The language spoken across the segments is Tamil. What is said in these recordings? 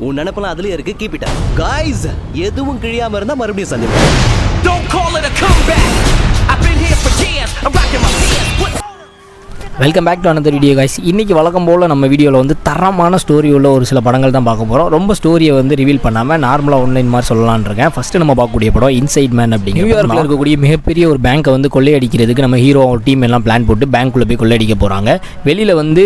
உன் நினைப்பெல்லாம் அதுலயே இருக்கு. Keep it up guys. எதுவும் கிழியாம இருந்தா மறுபடியும் சந்திப்போம். Don't call it a comeback. I've been here for years. I'm rocking my pants. Welcome back to another video guys. இன்றைக்கி வழக்கம் போல் நம்ம வீடியோவில் வந்து தரமான ஸ்டோரி உள்ள ஒரு சில படங்கள் தான் பார்க்க போகிறோம். ரொம்ப ஸ்டோரியை வந்து ரிவீல் பண்ணாமல் நார்மலாக ஆன்லைன் மாதிரி சொல்லலான்னு இருக்கேன். ஃபஸ்ட்டு நம்ம பார்க்கக்கூடிய படம் இன்சைட் மேன் அப்படிங்கிற நியூயார்க்கில் இருக்கக்கூடிய மிகப்பெரிய ஒரு பேங்க்கை வந்து கொள்ளையடிக்கிறதுக்கு நம்ம ஹீரோ டீம் எல்லாம் பிளான் போட்டு பேங்க்குள்ளே போய் கொள்ளையடிக்க போகிறாங்க. வெளியில் வந்து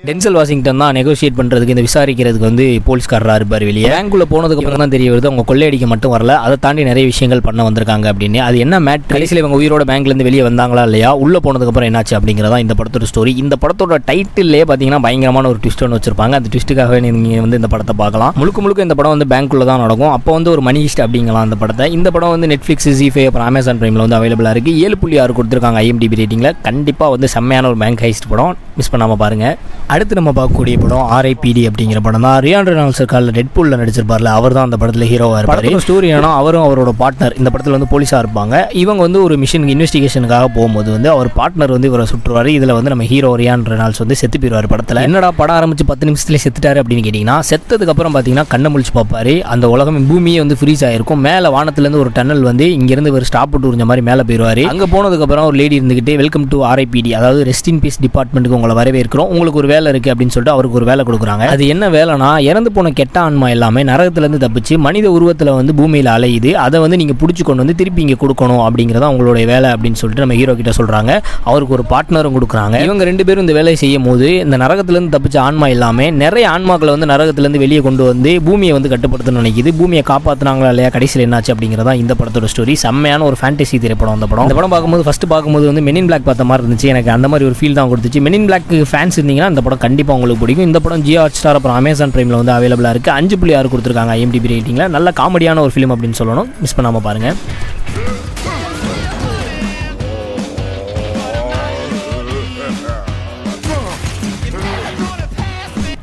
டென்சல் வாஷிங்டன் தான் நெகோஷியேட் பண்ணுறதுக்கு இந்த விசாரிக்கிறதுக்கு வந்து போலீஸ்காரராக இருப்பார். வெளியே பேங்க்குள்ளே போனதுக்கப்புறம் தான் தெரிய வருது அவங்க கொள்ளையடிக்க மட்டும் வரல, அதை தாண்டி நிறைய விஷயங்கள் பண்ண வந்திருக்காங்க அப்படின்னு. அது என்ன மேட், கடைசியில் இவங்க உயிரோட பேங்க்லேருந்து வெளியே வந்தாங்களா இல்லையா, உள்ளே போனதுக்கப்புறம் என்னாச்சு அப்படிங்கிறதா இந்த படத்தோட ஸ்டோரி. இந்த படத்தோட டைட்டிலே பார்த்தீங்கன்னா பயங்கரமான ஒரு ட்விஸ்ட் ஒன்று வச்சிருப்பாங்க. அந்த ட்விஸ்ட்டுக்காகவே நீங்கள் வந்து இந்த படத்தை பார்க்கலாம். முழுக்க இந்த படம் வந்து பேங்க்குள்ளே தான் நடக்கும். அப்போ வந்து ஒரு மணி ஹிஸ்ட் அப்படிங்கலாம் அந்த படத்தை. இந்த படம் வந்து நெட்ஃப்ளிக்ஸ், ஜி5 அப்புறம் அமேசான் பிரைமில் வந்து அவைலபிளாக இருக்குது. 7.6 கொடுத்துருக்காங்க IMDb ரேட்டிங்கில். கண்டிப்பாக வந்து செம்மையான ஒரு பேங்க் ஹைஸ்ட் படம், மிஸ் பண்ணாமல் பாருங்கள். அடுத்து நம்ம பார்க்கக்கூடிய படம் RIPD அப்படிங்கிற படம் தான். ரியான் ரெனால்ட்ஸ் காலில் டெட்பூலில் நடிச்சிருப்பார்ல, அவர் தான் அந்த படத்தில் ஹீரோவாக இருப்பார். ஸ்டோரி ஏன்னா அவரும் அவரோட பார்ட்னர் இந்த படத்தில் வந்து போலீஸாக இருப்பாங்க. இவங்க வந்து ஒரு மிஷன் இன்வெஸ்டிகேஷனுக்காக போகும்போது வந்து அவர் பார்ட்னர் வந்து இவரை சுற்றுவார். இதில் வந்து நம்ம ஹீரோ ரியான் ரெனால்ட்ஸ் வந்து செத்து போயிடுவார் படத்தில். என்னடா படம் ஆரம்பிச்சு 10 நிமிஷத்துல செத்துட்டாரு அப்படின்னு கேட்டிங்கன்னா, செத்ததுக்கப்புறம் பார்த்தீங்கன்னா கண்ணை முழிச்சு பார்ப்பாரு. அந்த உலகம் பூமியே வந்து ஃப்ரீஸ் ஆகிருக்கும். மேலே வானத்துலேருந்து ஒரு டன்னல் வந்து இங்கேருந்து ஒரு ஸ்டாப் விட்டு உறிஞ்ச மாதிரி மேலே போயிடுவார். அங்கே போனதுக்கப்புறம் ஒரு லேடி இருந்துக்கிட்டு வெல்கம் டு RIPD, அதாவது ரெஸ்ட் இன் பீஸ் டிபார்ட்மெண்ட்டுக்கு உங்களை வரவேற்கிறோம், உங்களுக்கு ஒரு வேலை இருக்குது அப்படின்னு சொல்லிட்டு அவருக்கு ஒரு வேலை கொடுக்குறாங்க. அது என்ன வேலைனா, இறந்து போன கெட்ட ஆன்மா எல்லாமே நரகத்திலேருந்து தப்பிச்சு மனித உருவத்தில் வந்து பூமியில் அலையுது, அதை வந்து நீங்கள் பிடிச்சி கொண்டு வந்து திருப்பி இங்கே கொடுக்கணும் அப்படிங்கிறதா உங்களுடைய வேலை அப்படின்னு சொல்லிட்டு நம்ம ஹீரோ கிட்ட சொல்கிறாங்க. அவருக்கு ஒரு பார்ட்னரும் கொடுக்குறாங்க. இவங்க 2 பேரும் இந்த வேலையை செய்யும் போது இந்த நரகத்திலேருந்து தப்பிச்ச ஆன்மா எல்லாமே நிறைய ஆன்மாக்களை வந்து நரகத்திலேருந்து வெளியே கொண்டு வந்து பூமியை வந்து கட்டுப்படுத்தணும்னு நினைக்கிது. பூமியை காப்பாற்றினாங்களா இல்லையா, கடைசியில் என்னாச்சு அப்படிங்கிறதா இந்த படத்தோட ஸ்டோரி. செம்மையான ஒரு ஃபேண்டசி திரைப்படம் அந்த படம். இந்த படம் பார்க்கும்போது ஃபஸ்ட்டு பார்க்கும்போது வந்து மென் இன் பிளாக் பார்த்த மாதிரி இருந்துச்சு. எனக்கு அந்த மாதிரி ஒரு ஃபீல் தான் கொடுத்துச்சு. மென் இன் பிளாக் ஃபேன்ஸ் இருந்தீங்கன்னா இந்த படம் கண்டிப்பாக உங்களுக்கு பிடிக்கும். இந்த படம் ஜியோ ஹாட்ஸ்டார் அப்புறம் அமேசான் பிரைமில் வந்து அவைலபிளாக இருக்குது. 5.6 கொடுத்துருக்காங்க IMDb ரேட்டிங்கில். நல்ல காமெடியான ஒரு ஃபிலிம் அப்படின்னு சொல்லணும், மிஸ் பண்ணாமல் பாருங்கள்.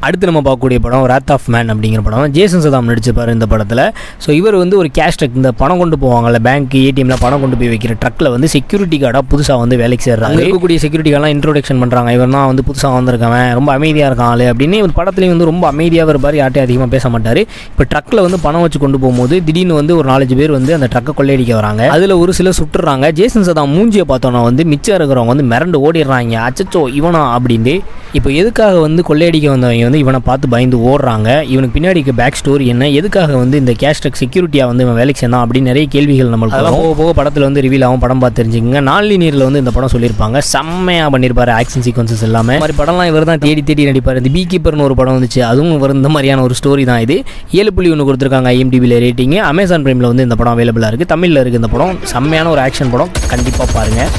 அடுத்து நம்ம பார்க்கக்கூடிய படம் ராத் ஆஃப் மேன் அப்படிங்கிற படம். ஜேசன் சதாம் நடிச்சிருப்பார் இந்த படத்தில். ஸோ இவர் வந்து ஒரு கேஷ் ட்ரக், இந்த பணம் கொண்டு போவாங்கல்ல பேங்க் ATMல பணம் கொண்டு போய் வைக்கிற ட்ரக்கில் வந்து செக்யூரிட்டி கார்டாக புதுசாக வந்து வேலைக்கு சேர்றாங்க. அங்கே இருக்கக்கூடிய செக்யூரிட்டி கார்டெலாம் இன்ட்ரோடக்ஷன் பண்ணுறாங்க. இவர் தான் வந்து புதுசாக வந்திருக்கவன், ரொம்ப அமைதியாக இருக்கான் ஆளு அப்படின்னு. ஒரு படத்துலேயும் வந்து ரொம்ப அமைதியாக இருப்பார், யார்ட்டையும் அதிகமாக பேச மாட்டார். இப்போ ட்ரக்கில் வந்து பணம் வச்சு கொண்டு போகும்போது திடீர்னு வந்து ஒரு 4-5 பேர் வந்து அந்த ட்ரக்கை கொள்ளையடிக்க வராங்க. அதில் ஒரு சிலர் சுட்டுறாங்க. ஜேசன் சதாம் மூஞ்சியை பார்த்தோன்னா வந்து மிச்சம் இருக்கிறவங்க வந்து மிரண்டு ஓடிடுறாங்க, அச்சச்சோ இவனா அப்படின்ட்டு. இப்போ எதுக்காக வந்து கொள்ளையடிக்க வந்தவங்க வந்து இவனை பார்த்து பயந்து ஓடுறாங்க, இவனுக்கு பின்னாடி பேக் ஸ்டோரி என்ன, எதுக்காக வந்து இந்த கேஷ் ட்ரக் செக்யூரிட்டியாக வந்து இவன் வேலைக்கு சேர்ந்தான் அப்படின்னு நிறைய கேள்விகள் நம்மளுக்கு அதெல்லாம் போக படத்தில் வந்து ரிவீல் ஆகும். படம் பார்த்து தெரிஞ்சுக்கங்க. நான்லினியரில் வந்து இந்த படம் சொல்லியிருப்பாங்க, செம்மையாக பண்ணியிருப்பாரு. ஆக்ஷன் சீக்வன்சஸ் எல்லாமே மாதிரி படம்லாம் இவர் தான் தேடி நடிப்பார். இந்த பீக்கீப்பர்னு ஒரு படம் வந்துச்சு, அதுவும் இவர் இந்த மாதிரியான ஒரு ஸ்டோரி தான். இது 7.1 கொடுத்துருக்காங்க IMDb ரேட்டிங். அமேசான் பிரைமில் வந்து இந்த படம் அவைலபிளாக இருக்குது. தமிழில் இருக்குது இந்த படம். செம்மையான ஒரு ஆக்ஷன் படம், கண்டிப்பாக பாருங்கள்.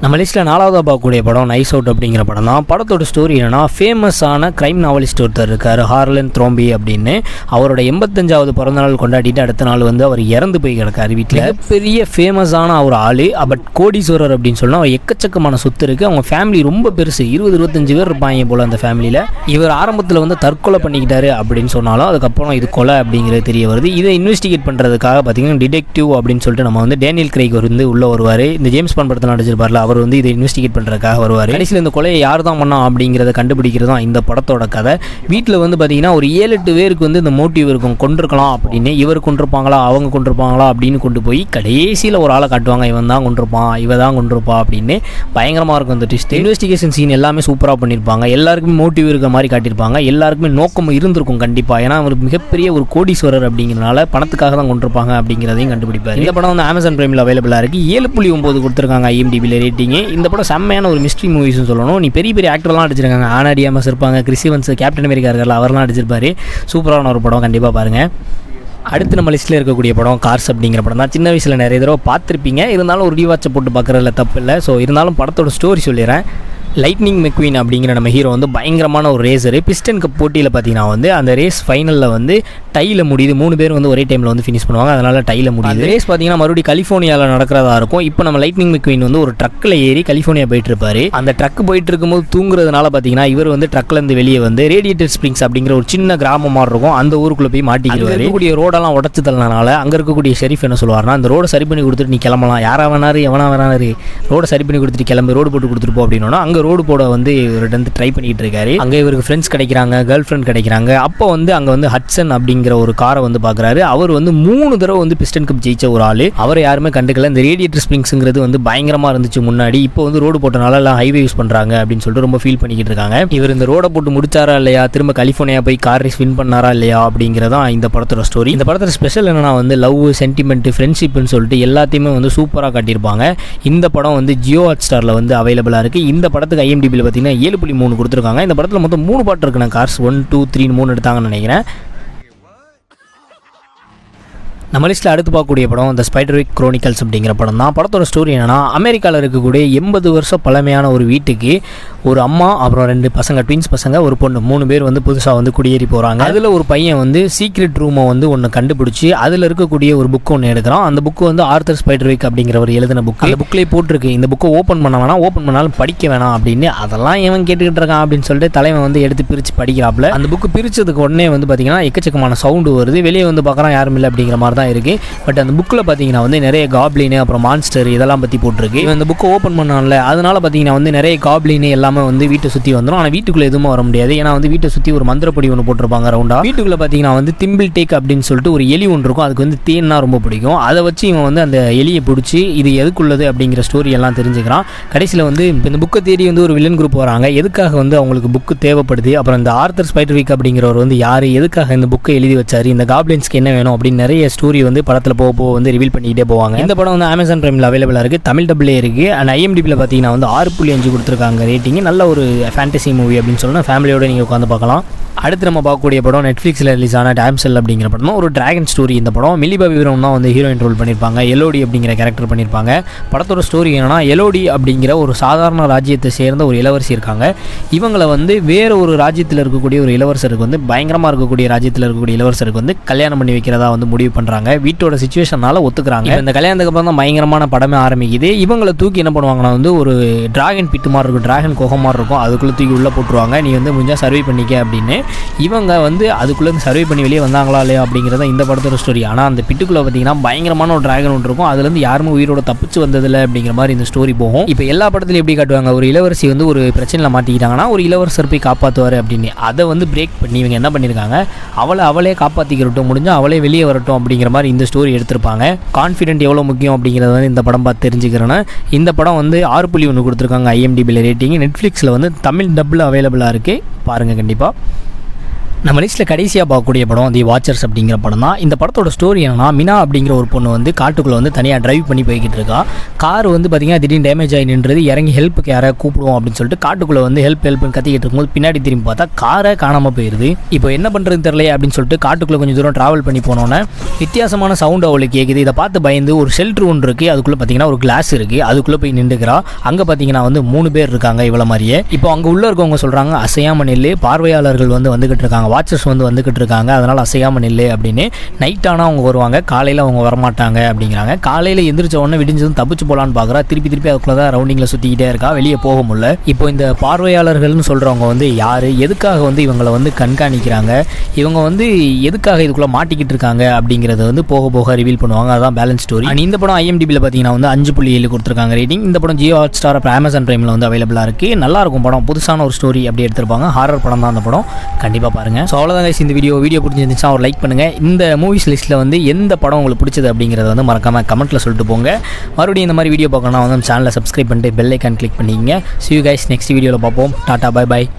நம்ம லிஸ்ட்டில் 4ஆவதாக பார்க்கக்கூடிய படம் நைஸ் அவுட் அப்படிங்கிற படம் தான். படத்தோட ஸ்டோரி என்னன்னா, ஃபேமஸான க்ரைம் நாவலிஸ்ட் ஒருத்தர் இருக்கார், ஹார்லன் த்ரோம்பி அப்படின்னு. அவரோட 85வது பிறந்தநாள் கொண்டாடிட்டு அடுத்த நாள் வந்து அவர் இறந்து போய் கிடக்காரு வீட்டில். பெரிய ஃபேமஸான ஒரு ஆள், பட் கோடீஸ்வரர் அப்படின்னு சொன்னால் அவர் எக்கச்சக்கமான சொத்து இருக்குது. அவங்க ஃபேமிலி ரொம்ப பெருசு, 20-25 பேர் இருப்பாங்க போல் அந்த ஃபேமிலியில். இவர் ஆரம்பத்தில் வந்து தற்கொலை பண்ணிக்கிட்டாரு அப்படின்னு சொன்னாலும் அதுக்கப்புறம் இது கொலை அப்படிங்கிறது தெரிய வருது. இதை இன்வெஸ்டிகேட் பண்ணுறதுக்காக பார்த்தீங்கன்னா டிடெக்டிவ் அப்படின்னு சொல்லிட்டு நம்ம வந்து டேனியல் கிரைக் வந்து உள்ளே வருவார். இந்த ஜேம்ஸ் பாண்ட் படத்தில் நடிச்சிருப்பார்ல, அவர் வந்து இதை இன்வெஸ்டிகேட் பண்ணுறதுக்காக வருவார். கடைசியில் இந்த கொலையை யார் தான் பண்ணா அப்படிங்கிறத கண்டுபிடிக்கிறது தான் இந்த படத்தோட கதை. வீட்டில் வந்து பார்த்தீங்கன்னா ஒரு 7-8 பேருக்கு வந்து இந்த மோட்டிவ் இருக்கும், கொண்டிருக்கலாம் அப்படின்னு. இவர் கொண்டிருப்பாங்களா அவங்க கொண்டிருப்பாங்களா அப்படின்னு கொண்டு போய் கடைசியில் ஒரு ஆளை காட்டுவாங்க, இவன் தான் கொண்டிருப்பான் இவ தான் கொண்டிருப்பா அப்படின்னு. பயங்கரமாக இருக்கும் இந்த ட்விஸ்ட். இன்வெஸ்டிகேஷன் சீன் எல்லாமே சூப்பராக பண்ணியிருப்பாங்க. எல்லாருக்குமே மோட்டிவ் இருக்கிற மாதிரி காட்டியிருப்பாங்க. எல்லாருக்குமே நோக்கம் இருந்திருக்கும் கண்டிப்பாக. ஏன்னா அவர் மிகப்பெரிய ஒரு கோடீஸ்வரர் அப்படிங்கிறனால பணத்துக்காக தான் கொண்டிருப்பாங்க அப்படிங்கிறதையும் கண்டுபிடிப்பார். இந்த படம் வந்து அமேசான் பிரைமில் அவைலபிளாக இருக்குது. 7.9 கொடுத்துருக்காங்க IMDb ரேட்டிங். இந்த படம் செம்மையான ஒரு மிஸ்ட்ரி மூவிஸ்னு சொல்லணும். நீ பெரிய ஆக்டர்லாம் அடிச்சிருக்காங்க, ஆனா டியாமஸ் இருப்பாங்க, கிறிஸ் ஈவன்ஸ், கேப்டன் அமெரிக்கா இருக்கார்ல அவர்லாம் அடிச்சிருப்பாரு. சூப்பரான ஒரு படம், கண்டிப்பாக பாருங்கள். அடுத்து நம்ம லிஸ்ட்டில் இருக்கக்கூடிய படம் கார்ஸ் அப்படிங்கிற படம் தான். சின்ன வயசில் நிறைய தடவை பார்த்துருப்பீங்க, இருந்தாலும் ஒரு ரீவாட்சை போட்டு பார்க்குறதுல தப்பு இல்லை. ஸோ இருந்தாலும் படத்தோட ஸ்டோரி சொல்லிடுறேன். லைட்னிங் மெக்வீன் அப்படிங்கிற நம்ம ஹீரோ வந்து பயங்கரமான ஒரு ரேசரு. பிஸ்டன் கப் போட்டியில் பார்த்தீங்கன்னா வந்து அந்த ரேஸ் ஃபைனலில் வந்து டையில் முடியுது. 3 பேர் வந்து ஒரே டைமில் வந்து ஃபினிஷ் பண்ணுவாங்க, அதனால் டையில் முடியுது. ரேஸ் பார்த்தீங்கன்னா மறுபடியும் கலிஃபோர்னியாவில் நடக்கிறதா இருக்கும். இப்போ நம்ம லைட்னிங் மெக்வீன் வந்து ஒரு ட்ரக்கில் ஏறி கலிஃபோர்னியா போயிட்டு இருப்பாரு. அந்த ட்ரக் போயிட்டு இருக்கும்போது தூங்குறதுனால பார்த்தீங்கன்னா இவர் வந்து ட்ரக்லேருந்து வெளியே வந்து ரேடியேட்டர் ஸ்ப்ரிங்ஸ் அப்படிங்கிற ஒரு சின்ன கிராமம் மாதிரி இருக்கும், அந்த ஊருக்குள்ளே போய் மாட்டிக்கிறாரு. இருக்கக்கூடிய ரோடெல்லாம் உடச்சு தள்ளனால அங்கே இருக்கக்கூடிய ஷெரீஃப் என்ன சொல்லுவார்னா, அந்த ரோடை சரி பண்ணி கொடுத்துட்டு நீ கிளம்பலாம், யாரா வேணாரு எவனா வேணாரு, ரோடை சரி பண்ணி கொடுத்துட்டு கிளம்பி ரோடு போட்டு கொடுத்துட்டு போ அப்படின்னா அங்கே ரோடு போட வந்து இவர்கிட்ட வந்து ட்ரை பண்ணிட்டு இருக்காரு. அங்கே இவருக்கு ஃப்ரெண்ட்ஸ் கிடைக்கிறாங்க, கேர்ள் ஃப்ரெண்ட் கிடைக்கிறாங்க. அப்போ வந்து அங்கே வந்து ஹட்சன் அப்படிங்கிற ஒரு காரை வந்து பார்க்குறாரு. அவர் வந்து 3 தடவை வந்து பிஸ்டன் கப் ஜெயிச்ச ஒரு ஆள். அவரை யாருமே கண்டுக்கல. இந்த ரேடியேட்டர் ஸ்ப்ரிங்ஸுங்கிறது வந்து பயங்கரமாக இருந்துச்சு முன்னாடி, இப்போ வந்து ரோடு போட்டனால எல்லாம் ஹைவே யூஸ் பண்ணுறாங்க அப்படின்னு சொல்லிட்டு ரொம்ப ஃபீல் பண்ணிக்கிட்டு இருக்காங்க. இவர் இந்த ரோடை போட்டு முடிச்சாரா இல்லையா, திரும்ப கலிஃபோர்னியா போய் கார் ரேஸ் வின் பண்ணாரா இல்லையா அப்படிங்கிறதான் இந்த படத்தோட ஸ்டோரி. இந்த படத்தோட ஸ்பெஷல் என்னன்னா வந்து லவ், சென்டிமெண்ட், ஃப்ரெண்ட்ஷிப்னு சொல்லிட்டு எல்லாத்தையுமே வந்து சூப்பராக காட்டியிருப்பாங்க. இந்த படம் வந்து ஜியோ ஹாட்ஸ்டாரில் வந்து அவைலபிளாக இருக்குது. இந்த படத்துக்கு IMDbல பார்த்தீங்கன்னா 7.3 கொடுத்துருக்காங்க. இந்த படத்தில் மொத்தம் 3 பாட்டு இருக்குண்ணா. கார்ஸ் 1, 2, 3 3 எடுத்தாங்கன்னு நினைக்கிறேன். நம்ம லிஸ்ட்டில் அடுத்து பார்க்கக்கூடிய படம் இந்த ஸ்பைடர்விக் குரோனிக்கல்ஸ் அப்படிங்கிற படம் தான். படத்தோட ஸ்டோரி என்னன்னா, அமெரிக்காவில் இருக்கக்கூடிய 80 வருஷம் பழமையான ஒரு வீட்டுக்கு ஒரு அம்மா அப்புறம் 2 பசங்க, ட்வின்ஸ் பசங்க, ஒரு பொண்ணு, 3 பேர் வந்து புதுசாக வந்து குடியேறி போகிறாங்க. அதில் ஒரு பையன் வந்து சீக்ரெட் ரூமை வந்து ஒன்று கண்டுபிடிச்சி அதில் இருக்கக்கூடிய ஒரு புக்கு ஒன்று எடுக்கிறான். அந்த புக்கு வந்து ஆர்தர் ஸ்பைடர்விக் அப்படிங்கிறவர் எழுதின புக்கு. அந்த புக்கிலே போட்டிருக்கு, இந்த புக்கை ஓப்பன் பண்ண வேணாம், ஓப்பன் பண்ணாலும் படிக்க வேணாம் அப்படின்னு. அதெல்லாம் இவன் கேட்டுக்கிட்டு இருக்கான் அப்படின்னு சொல்லிட்டு தலைவன் வந்து எடுத்து பிரித்து படிக்கிறாப்புல. அந்த புக்கு பிரித்ததுக்கு உடனே வந்து பார்த்தீங்கன்னா எக்கச்சக்கமான சவுண்டு வருது. வெளியே வந்து பார்க்குறான், யாரும் இல்லை அப்படிங்கிற மாதிரி தான் இருக்கு. பட் அந்த புக்கில் பார்த்தீங்கன்னா வந்து நிறைய காப்ளின் அப்புறம் மான்ஸ்டர் இதெல்லாம் பற்றி போட்டிருக்கு. இந்த புக்கை ஓப்பன் பண்ணான்ல, அதனால பார்த்தீங்கன்னா வந்து நிறைய காப்ளின் எல்லாமே வந்து வீட்டை சுற்றி வந்துடும். ஆனால் வீட்டுக்குள்ளே எதுவும் வர முடியாது, ஏன்னா வந்து வீட்டை சுற்றி ஒரு மந்திரப்படி ஒன்று போட்டிருப்பாங்க ரவுண்டா. வீட்டுக்குள்ளே பார்த்தீங்கன்னா வந்து திம்பிள் டேக் அப்படின்னு சொல்லிட்டு ஒரு எலி ஒன்று இருக்கும், அதுக்கு வந்து தேன்னா ரொம்ப பிடிக்கும். அதை வச்சு இவன் வந்து அந்த எலியை பிடிச்சி இது எதுக்குள்ளது அப்படிங்கிற ஸ்டோரி எல்லாம் தெரிஞ்சுக்கிறான். கடைசியில் வந்து இந்த புக்கை தேடி வந்து ஒரு வில்லன் குரூப் வராங்க. எதுக்காக வந்து அவங்களுக்கு புக்கு தேவைப்படுது, அப்புறம் இந்த ஆர்தர் ஸ்பைடர்விக் அப்படிங்கிறவர் வந்து யார், எதுக்காக இந்த புக்கை எழுதி வச்சாரு, இந்த காப்ளின்ஸ்க்கு என்ன வேணும் அப்படின்னு நிறைய ஸ்டோரி வந்து படத்தில் போக வந்து ரிவீல் பண்ணிக்கிட்டே போவாங்க. இந்த படம் வந்து அமேசான் பிரைமில் அவைலபிளாக இருக்குது, தமிழ் டப்லே இருக்குது. அண்ட் IMDbல பார்த்தீங்கன்னா வந்து 6.5 கொடுத்துருக்காங்க ரேட்டிங். நல்ல ஒரு ஃபேண்டசி மூவி அப்படின்னு சொல்லணும், ஃபேமிலியோட நீங்கள் உட்காந்து பார்க்கலாம். அடுத்து நம்ம பார்க்கக்கூடிய படம் நெட்ஃப்ளிக்ஸில் ரிலீஸ் ஆன டேம்செல் அப்படிங்கிற படம். ஒரு டிராகன் ஸ்டோரி. இந்த படம் மில்லி பாபி பிரவுன் தான் வந்து ஹீரோயின் ரோல் பண்ணியிருப்பாங்க, எலோடி அப்படிங்கிற கேரக்டர் பண்ணியிருப்பாங்க. படத்தோட ஸ்டோரி என்னன்னா, எலோடி அப்படிங்கிற ஒரு சாதாரண ராஜ்யத்தை சேர்ந்த ஒரு இளவரசி இருக்காங்க. இவங்களை வந்து வேறு ஒரு ராஜ்யத்தில் இருக்கக்கூடிய ஒரு இளவரசருக்கு வந்து பயங்கரமாக இருக்கக்கூடிய ராஜ்யத்தில் இருக்கக்கூடிய இளவரசருக்கு வந்து கல்யாணம் பண்ணி வைக்கிறதா வந்து முடிவு பண்ணுறாங்க. வீட்டோட சிச்சுவேஷனால ஒத்துக்கிறாங்க. இந்த கல்யாணத்துக்கு அப்புறம் தான் பயங்கரமான படமே ஆரம்பிக்குது. இவங்களை தூக்கி என்ன பண்ணுவாங்கன்னா வந்து ஒரு டிராகன் பிட்டு மாதிரி இருக்கும், டிராகன் குகை மாதிரி இருக்கும், அதுக்குள்ளே தூக்கி உள்ளே போட்டுருவாங்க. நீ வந்து முடிஞ்சால் சர்வை பண்ணிக்க அப்படின்னு. இவங்க வந்து அதுக்குள்ளே சர்வை பண்ணி வெளியே வந்தாங்களா இல்லையா அப்படிங்கிறத இந்த படத்தோட ஸ்டோரி. ஆனால் அந்த பிட்டுக்குள்ளே பார்த்தீங்கன்னா பயங்கரமான ஒரு டிராகன் ஒன்று இருக்கும், அதுலேருந்து யாருமே உயிரோட தப்பிச்சு வந்ததில்லை அப்படிங்கிற மாதிரி இந்த ஸ்டோரி போகும். இப்போ எல்லா படத்துலையும் எப்படி காட்டுவாங்க, ஒரு இளவரசி வந்து ஒரு பிரச்சனையில் மாட்டிக்கிட்டாங்கன்னா ஒரு இளவரசர் போய் காப்பாற்றுவார் அப்படின்னு. அதை வந்து பிரேக் பண்ணி இவங்க என்ன பண்ணியிருக்காங்க, அவளே காப்பாற்றிக்கிறட்டும், முடிஞ்சால் அவளே வெளியே வரட்டும் அப்படிங்கிற மாதிரி இந்த ஸ்டோரி எடுத்திருப்பாங்க. கான்ஃபிடென்ட் எவ்வளோ முக்கியம் அப்படிங்கிறத வந்து இந்த படம் பார்த்து தெரிஞ்சுக்கிறேன்னா, இந்த படம் வந்து 6.1 கொடுத்துருக்காங்க IMDbல ரேட்டிங். நெட்ஃப்ளிக்ஸில் வந்து தமிழ் டப்பில் அவைலபிளாக இருக்குது, பாருங்கள் கண்டிப்பாக. நம்ம லிஸ்ட்டில் கடைசியாக பார்க்கக்கூடிய படம் தி வாட்சர்ஸ் அப்படிங்கிற படம் தான். இந்த படத்தோட ஸ்டோரி என்னன்னா, மினா அப்படிங்கிற ஒரு பொண்ணு வந்து காட்டுக்குள்ளே வந்து தனியாக டிரைவ் பண்ணி போய்கிட்டு இருக்கா. கார் வந்து பார்த்திங்கன்னா திடீர்னு டேமேஜ் ஆகி நின்றது. இறங்கி ஹெல்ப்புக்கு யாரை கூப்பிடுவோம் அப்படின்னு சொல்லிட்டு காட்டுக்குள்ளே வந்து ஹெல்ப்னு கத்திக்கிட்டு இருக்கும்போது பின்னாடி திரும்பி பார்த்தா காரை காணாமல் போயிடுது. இப்போ என்ன பண்ணுறதுன்னு தெரியலையே அப்படின்னு சொல்லிட்டு காட்டுக்குள்ளே கொஞ்சம் தூரம் ட்ராவல் பண்ணி போனோன்னே வித்தியாசமான சவுண்டு அவளுக்கு கேட்குது. இதை பார்த்து பயந்து ஒரு ஷெல்ட்ரு ஒன்று இருக்குது, அதுக்குள்ளே பார்த்தீங்கன்னா ஒரு கிளாஸ் இருக்குது, அதுக்குள்ளே போய் நின்றுக்கிறா. அங்கே பார்த்தீங்கன்னா வந்து 3 பேர் இருக்காங்க இவ்வளோ மாதிரியே. இப்போ அங்கே உள்ளே இருக்கவங்க சொல்கிறாங்க, அசையாமல் நில்லு, பார்வையாளர்கள் வந்து வந்துக்கிட்டு இருக்காங்க, வாட்சர்ஸ் வந்து வந்துக்கிட்டு இருக்காங்க, அதனால் அசையாமல் நில்லு அப்படின்னு. நைட் ஆனால் அவங்க வருவாங்க, காலையில் அவங்க வரமாட்டாங்க அப்படிங்கிறாங்க. காலையில் எந்திரிச்ச உடனே விடிஞ்சதும் தப்பிச்சு போகலான்னு பார்க்குறா. திருப்பி அதுக்குள்ளே தான் ரவுண்டிங்கில் சுற்றிக்கிட்டே இருக்கா, வெளியே போக முடியல. இப்போ இந்த பார்வையாளர்கள்னு சொல்கிறவங்க வந்து யார், எதுக்காக வந்து இவங்களை வந்து கண்காணிக்கிறாங்க, இவங்க வந்து எதுக்காக இதுக்குள்ளே மாட்டிக்கிட்டு இருக்காங்க அப்படிங்கிறத வந்து போக போக ரிவீல் பண்ணுவாங்க. அதுதான் பேலன்ஸ் ஸ்டோரி. அண்ட் இந்த படம் IMDbல பார்த்தீங்கன்னா வந்து 5.7 கொடுத்துருக்காங்க ரேட்டிங். இந்த படம் ஜியோ ஹாட்ஸ்டார் அப்புறம் அமேசான் பிரைமில் வந்து அவைலபிளாக இருக்குது. நல்லாயிருக்கும் படம், புதுசான ஒரு ஸ்டோரி அப்படி எடுத்திருப்பாங்க. ஹாரர் படம் தான் அந்த படம், கண்டிப்பாக பாருங்கள். ஸோ அவ்வளோதான் guys, இந்த வீடியோ பிடிச்சிருந்துச்சுன்னா ஒரு லைக் பண்ணுங்கள். இந்த மூவிஸ் லிஸ்ட்டில் வந்து எந்த படம் உங்களுக்கு பிடிச்சது அப்படிங்கிறத வந்து மறக்காமல் கமெண்ட்டில் சொல்லிட்டு போங்க. மறுபடியும் இந்த மாதிரி வீடியோ பார்க்கணும்னா வந்து சேனலை சப்ஸ்கிரைப் பண்ணிட்டு பெல் ஐக்கான் கிளிக் பண்ணிக்கங்க. See you guys, நெக்ஸ்ட் வீடியோவில் பார்ப்போம். Tata, bye bye.